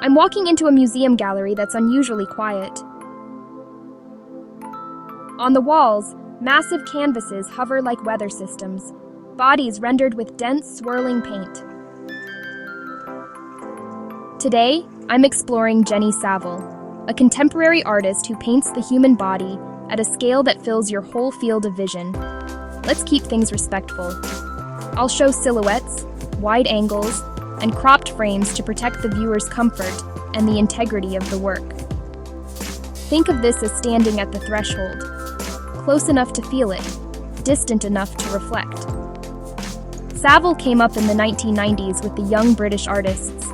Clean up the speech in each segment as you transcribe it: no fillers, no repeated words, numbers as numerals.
I'm walking into a museum gallery that's unusually quiet. On the walls, massive canvases hover like weather systems, bodies rendered with dense, swirling paint. Today, I'm exploring Jenny Saville, a contemporary artist who paints the human body at a scale that fills your whole field of vision. Let's keep things respectful. I'll show silhouettes, wide angles, and cropped frames to protect the viewer's comfort and the integrity of the work. Think of this as standing at the threshold, close enough to feel it, distant enough to reflect. Saville came up in the 1990s with the young British artists,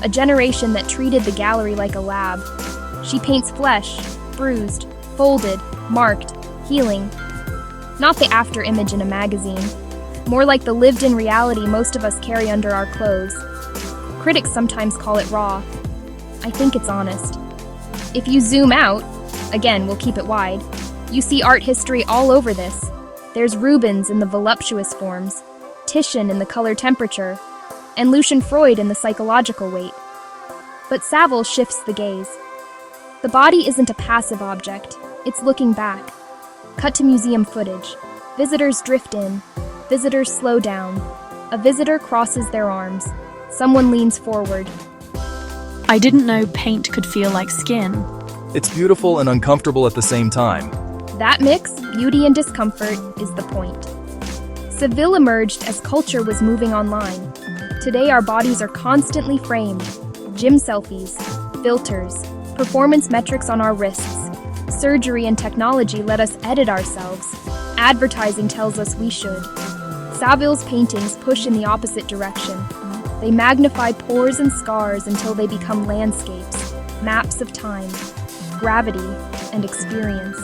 a generation that treated the gallery like a lab. She paints flesh, bruised, folded, marked, healing. Not the after image in a magazine, more like the lived-in reality most of us carry under our clothes. Critics sometimes call it raw. I think it's honest. If you zoom out, again, we'll keep it wide, you see art history all over this. There's Rubens in the voluptuous forms, Titian in the color temperature, and Lucian Freud in the psychological weight. But Saville shifts the gaze. The body isn't a passive object, it's looking back. Cut to museum footage. Visitors drift in. Visitors slow down. A visitor crosses their arms. Someone leans forward. I didn't know paint could feel like skin. It's beautiful and uncomfortable at the same time. That mix, beauty and discomfort, is the point. Saville emerged as culture was moving online. Today our bodies are constantly framed. Gym selfies, filters, performance metrics on our wrists. Surgery and technology let us edit ourselves. Advertising tells us we should. Saville's paintings push in the opposite direction. They magnify pores and scars until they become landscapes, maps of time, gravity, and experience.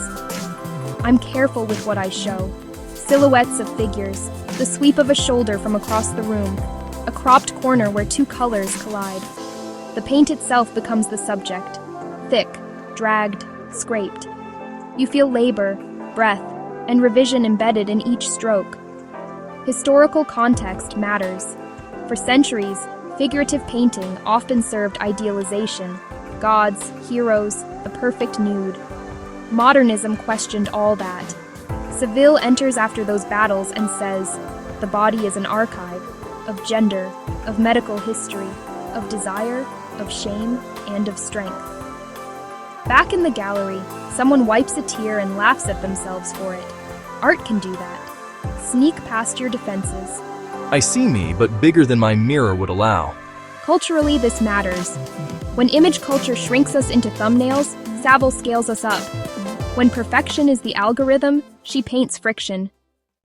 I'm careful with what I show. Silhouettes of figures, the sweep of a shoulder from across the room, a cropped corner where two colors collide. The paint itself becomes the subject, thick, dragged, scraped. You feel labor, breath, and revision embedded in each stroke. Historical context matters. For centuries, figurative painting often served idealization, gods, heroes, the perfect nude. Modernism questioned all that. Saville enters after those battles and says, the body is an archive of gender, of medical history, of desire, of shame, and of strength. Back in the gallery, someone wipes a tear and laughs at themselves for it. Art can do that. Sneak past your defenses. I see me, but bigger than my mirror would allow. Culturally, this matters. When image culture shrinks us into thumbnails, Saville scales us up. When perfection is the algorithm, she paints friction.